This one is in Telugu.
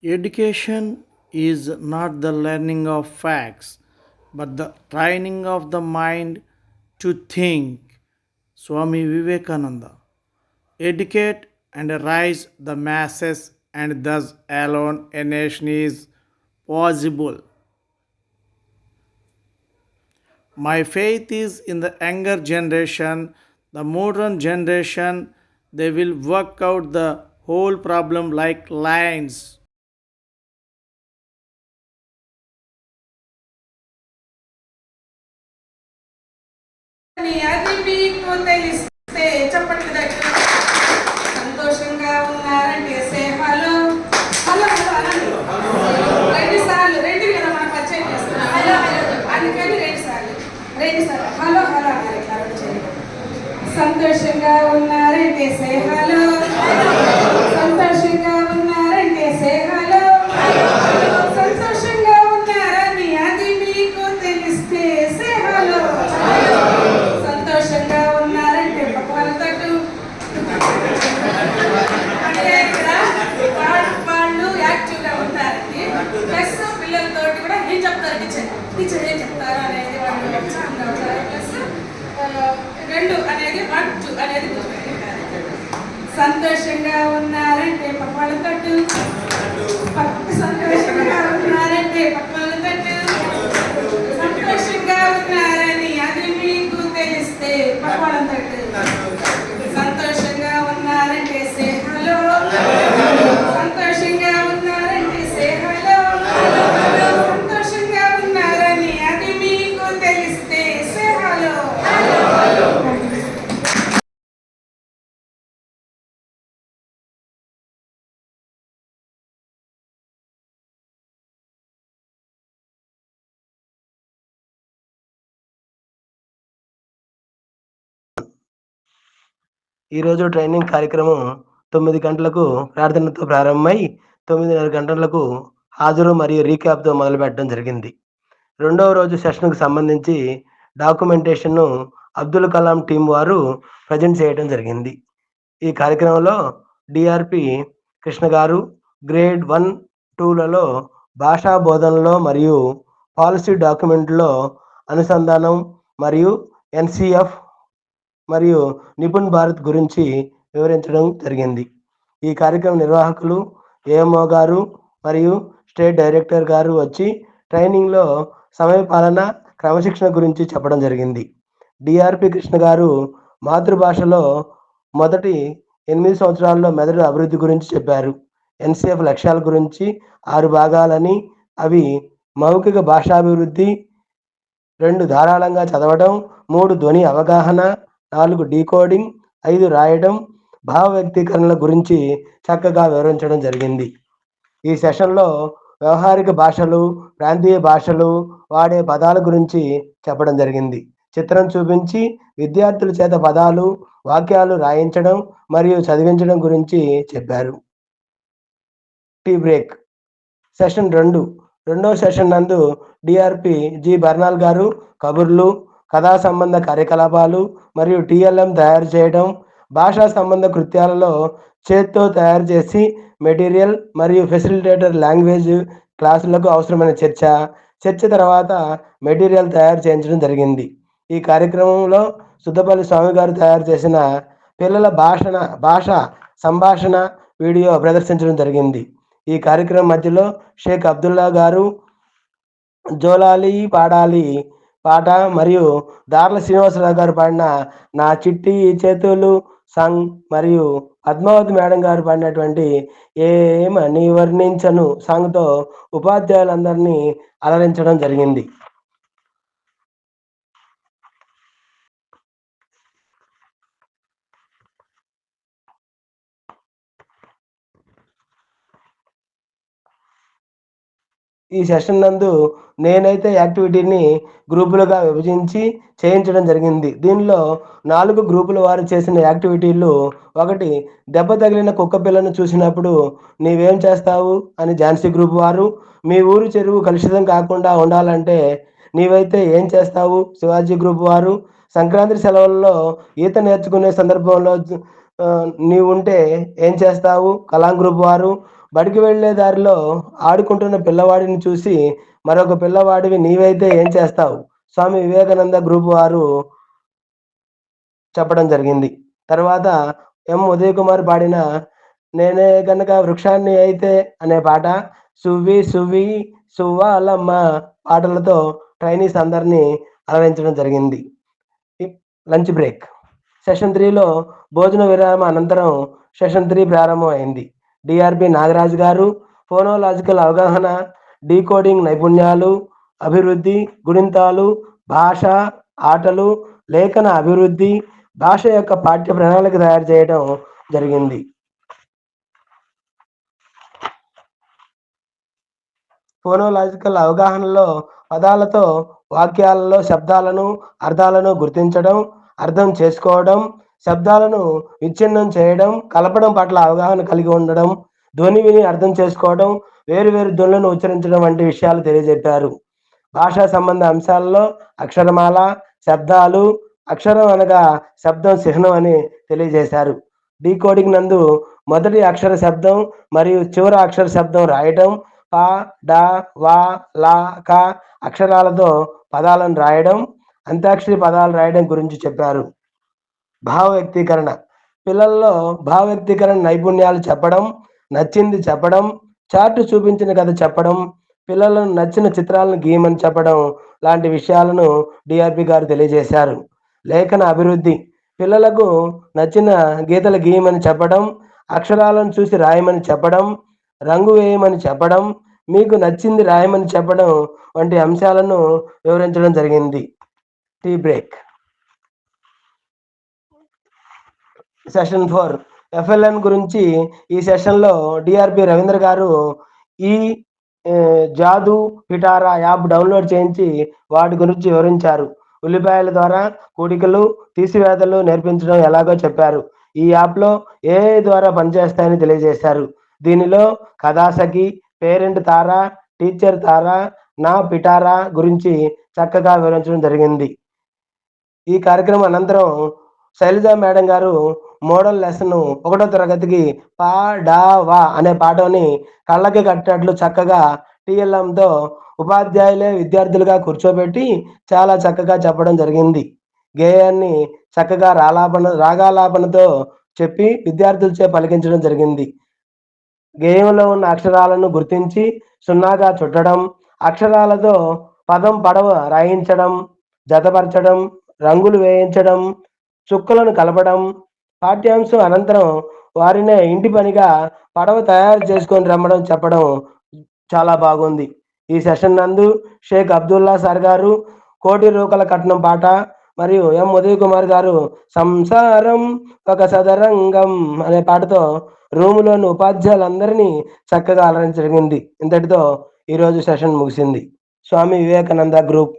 Education is not the learning of facts, but the training of the mind to think. Swami Vivekananda. Educate and raise the masses, and thus alone a nation is possible. My faith is in the younger generation, the modern generation. They will work out the whole problem like lions. అది మీకు తెలిస్తే చప్పట్లు తట్టు సంతోషంగా ఉన్నారంటే సే హలో హలో హలో అనండి రెండు సార్లు రెండు కదా మనం పరిచయం చేస్తున్నాం హలో హలో అందుకని రెండు సార్లు హలో హలో అన్నారు ఇట్లా సంతోషంగా ఉన్నారంటే సే హలో సంతోషంగా ఉన్నారంటే సే హలో సంతోషంగా ఉన్నారని అది మీకు తెలిస్తే సే హలో సంతోషంగా ఉన్నారంటే పక్కన తట్టు అంటే ఇక్కడ వాళ్ళు యాక్టివ్గా ఉంటారండి ప్లస్ పిల్లలతో కూడా ఏం చెప్తారు టీచర్ ఏం చెప్తారు అనేది వాళ్ళు ఉత్సాహంగా ఉంటారు ప్లస్ రెండు అనేది వన్ టూ అనేది సంతోషంగా ఉన్నారంటే పక్కన తట్టు సంతోషంగా ఉన్నారంటే పక్కన తట్టు సంతోషంగా ఉన్నారని అది మీకు తెలిస్తే పక్కన తట్టు సంతోషంగా ఉన్నారంటే సే హలో సంతోషంగా ఉన్నారంటే సే హలో సంతోషంగా ఉన్నారని అది మీకు తెలిస్తే సే హలో ఈరోజు ట్రైనింగ్ కార్యక్రమం 9 గంటలకు ప్రార్థనతో ప్రారంభమై 9:30 గంటలకు హాజరు మరియు రీక్యాప్తో మొదలుపెట్టడం జరిగింది. రెండవ రోజు సెషన్కు సంబంధించి డాక్యుమెంటేషన్ను అబ్దుల్ కలాం టీం వారు ప్రజెంట్ చేయడం జరిగింది. ఈ కార్యక్రమంలో డిఆర్పి కృష్ణ గారు గ్రేడ్ 1, 2లలో భాషా బోధనలో మరియు పాలసీ డాక్యుమెంట్లో అనుసంధానం మరియు ఎన్సిఎఫ్ మరియు నిపుణ్ భారత్ గురించి వివరించడం జరిగింది. ఈ కార్యక్రమ నిర్వాహకులు ఏఎంఓ గారు మరియు స్టేట్ డైరెక్టర్ గారు వచ్చి ట్రైనింగ్లో సమయపాలన క్రమశిక్షణ గురించి చెప్పడం జరిగింది. డిఆర్పి కృష్ణ గారు మాతృభాషలో మొదటి 8 సంవత్సరాల్లో మెదడు అభివృద్ధి గురించి చెప్పారు. ఎన్సిఎఫ్ లక్ష్యాల గురించి 6 భాగాలని, అవి మౌఖిక భాషాభివృద్ధి, 2 ధారాళంగా చదవడం, 3 ధ్వని అవగాహన, 4 డీకోడింగ్, 5 రాయడం, భావ వ్యక్తీకరణల గురించి చక్కగా వివరించడం జరిగింది. ఈ సెషన్లో వ్యవహారిక భాషలు, ప్రాంతీయ భాషలు వాడే పదాల గురించి చెప్పడం జరిగింది. చిత్రం చూపించి విద్యార్థుల చేత పదాలు, వాక్యాలు రాయించడం మరియు చదివించడం గురించి చెప్పారు. Tea break. సెషన్ 2. రెండవ సెషన్ నందు డిఆర్పి జి బర్నాల్ గారు కబుర్లు, కథా సంబంధ కార్యకలాపాలు మరియు టిఎల్ఎం తయారు చేయడం, భాషా సంబంధ కృత్యాలలో చేత్తో తయారు చేసి మెటీరియల్ మరియు ఫెసిలిటేటర్ లాంగ్వేజ్ క్లాసులకు అవసరమైన చర్చ తర్వాత మెటీరియల్ తయారు చేయించడం జరిగింది. ఈ కార్యక్రమంలో సుద్దపల్లి స్వామి గారు తయారు చేసిన పిల్లల భాష సంభాషణ వీడియో ప్రదర్శించడం జరిగింది. ఈ కార్యక్రమం మధ్యలో షేక్ అబ్దుల్లా గారు జోలాలి పాడాలి పాట మరియు దార్ల శ్రీనివాసరావు గారు పాడిన నా చిట్టి చేతులు సాంగ్ మరియు పద్మావతి మేడం గారు పాడినటువంటి ఏమని వర్ణించను సాంగ్తో ఉపాధ్యాయులందరినీ అలరించడం జరిగింది. ఈ సెషన్ నందు నేనైతే యాక్టివిటీని గ్రూపులుగా విభజించి చేయించడం జరిగింది. దీనిలో 4 గ్రూపుల వారు చేసిన యాక్టివిటీలు: 1, దెబ్బ తగిలిన కుక్క పిల్లను చూసినప్పుడు నీవేం చేస్తావు అని ఝాన్సీ గ్రూప్ వారు, మీ ఊరు చెరువు కలుషితం కాకుండా ఉండాలంటే నీవైతే ఏం చేస్తావు శివాజీ గ్రూప్ వారు, సంక్రాంతి సెలవుల్లో ఈత నేర్చుకునే సందర్భంలో నీవుంటే ఏం చేస్తావు కలాం గ్రూప్ వారు, బడికి వెళ్లే దారిలో ఆడుకుంటున్న పిల్లవాడిని చూసి మరొక పిల్లవాడివి నీవైతే ఏం చేస్తావు? స్వామి వివేకానంద గ్రూప్ వారు చెప్పడం జరిగింది. తర్వాత ఉదయ్ కుమార్ పాడిన నేనే గనక వృక్షాన్ని అయితే అనే పాట, సువ్వి సువ్వి సువ్వాలమ్మ పాటలతో ట్రైనీస్ అందరినీ అలరించడం జరిగింది. Lunch break. సెషన్ 3లో భోజన విరామ అనంతరం సెషన్ 3 ప్రారంభం అయింది. డిఆర్‌పి నాగరాజు గారు ఫోనోలాజికల్ అవగాహన, డీకోడింగ్ నైపుణ్యాలు అభివృద్ధి, గుణింతాలు, భాష, ఆటలు, లేఖన అభివృద్ధి, భాష యొక్క పాఠ్య ప్రణాళిక తయారు చేయడం జరిగింది. ఫోనోలాజికల్ అవగాహనలో పదాలతో వాక్యాలలో శబ్దాలను, అర్థాలను గుర్తించడం, అర్థం చేసుకోవడం, శబ్దాలను విచ్ఛిన్నం చేయడం, కలపడం పట్ల అవగాహన కలిగి ఉండడం, ధ్వని విని అర్థం చేసుకోవడం, వేరు వేరు ధ్వనులను ఉచ్చరించడం వంటి విషయాలు తెలియజెప్పారు. భాషా సంబంధ అంశాలలో అక్షరమాల, శబ్దాలు, అక్షరం అనగా శబ్దం చిహ్నం అని తెలియజేశారు. డీకోడింగ్ నందు మొదటి అక్షర శబ్దం మరియు చివరి అక్షర శబ్దం రాయడం, ప, డ, వ, ల, క అక్షరాలతో పదాలను రాయడం, అంత్యాక్షరి పదాలు రాయడం గురించి చెప్పారు. భావ వ్యక్తీకరణ. పిల్లల్లో భావ వ్యక్తీకరణ నైపుణ్యాలు చెప్పడం, నచ్చింది చెప్పడం, చార్టు చూపించిన కథ చెప్పడం, పిల్లలను నచ్చిన చిత్రాలను గీయమని చెప్పడం లాంటి విషయాలను డిఆర్‌పి గారు తెలియజేశారు. లేఖన అభివృద్ధి. పిల్లలకు నచ్చిన గీతలు గీయమని చెప్పడం, అక్షరాలను చూసి రాయమని చెప్పడం, రంగు వేయమని చెప్పడం, మీకు నచ్చింది రాయమని చెప్పడం వంటి అంశాలను వివరించడం జరిగింది. Tea break. సెషన్ 4 ఎఫ్ఎల్ఎన్ గురించి ఈ సెషన్లో డిఆర్‌పి రవీంద్ర గారు ఈ జాదు పిటారా యాప్ డౌన్లోడ్ చేయించి వాటి గురించి వివరించారు. ఉల్లిపాయల ద్వారా కూడికలు, తీసివేతలు నేర్పించడం ఎలాగో చెప్పారు. ఈ యాప్లో ఏఐ ద్వారా పనిచేస్తాయని తెలియజేశారు. దీనిలో కథాసఖి, పేరెంట్ తారా, టీచర్ తారా, నా పిటారా గురించి చక్కగా వివరించడం జరిగింది. ఈ కార్యక్రమం అనంతరం శైలజ మేడం గారు మోడల్ లెసన్ 1వ తరగతికి పా డా వా అనే పాఠంని కళ్ళకి కట్టినట్లు చక్కగా టీఎల్ఎంతో ఉపాధ్యాయులే విద్యార్థులుగా కూర్చోబెట్టి చాలా చక్కగా చెప్పడం జరిగింది. గేయాన్ని చక్కగా రాగాలాపనతో చెప్పి విద్యార్థులచే పలికించడం జరిగింది. గేయంలో ఉన్న అక్షరాలను గుర్తించి సున్నాగా చుట్టడం, అక్షరాలతో పదం పడవ రాయించడం, జతపరచడం, రంగులు వేయించడం, చుక్కలను కలపడం, పాఠ్యాంశం అనంతరం వారినే ఇంటి పనిగా పడవ తయారు చేసుకొని రమ్మడం చెప్పడం చాలా బాగుంది. ఈ సెషన్ నందు షేక్ అబ్దుల్లా సార్ గారు కోటి రూకల కట్నం పాట మరియు ఉదయ్ కుమార్ గారు సంసారం ఒక సదరంగం అనే పాటతో రూములోని ఉపాధ్యాయులందరినీ చక్కగా అలరించడం జరిగింది. ఇంతటితో ఈరోజు సెషన్ ముగిసింది. స్వామి వివేకానంద గ్రూప్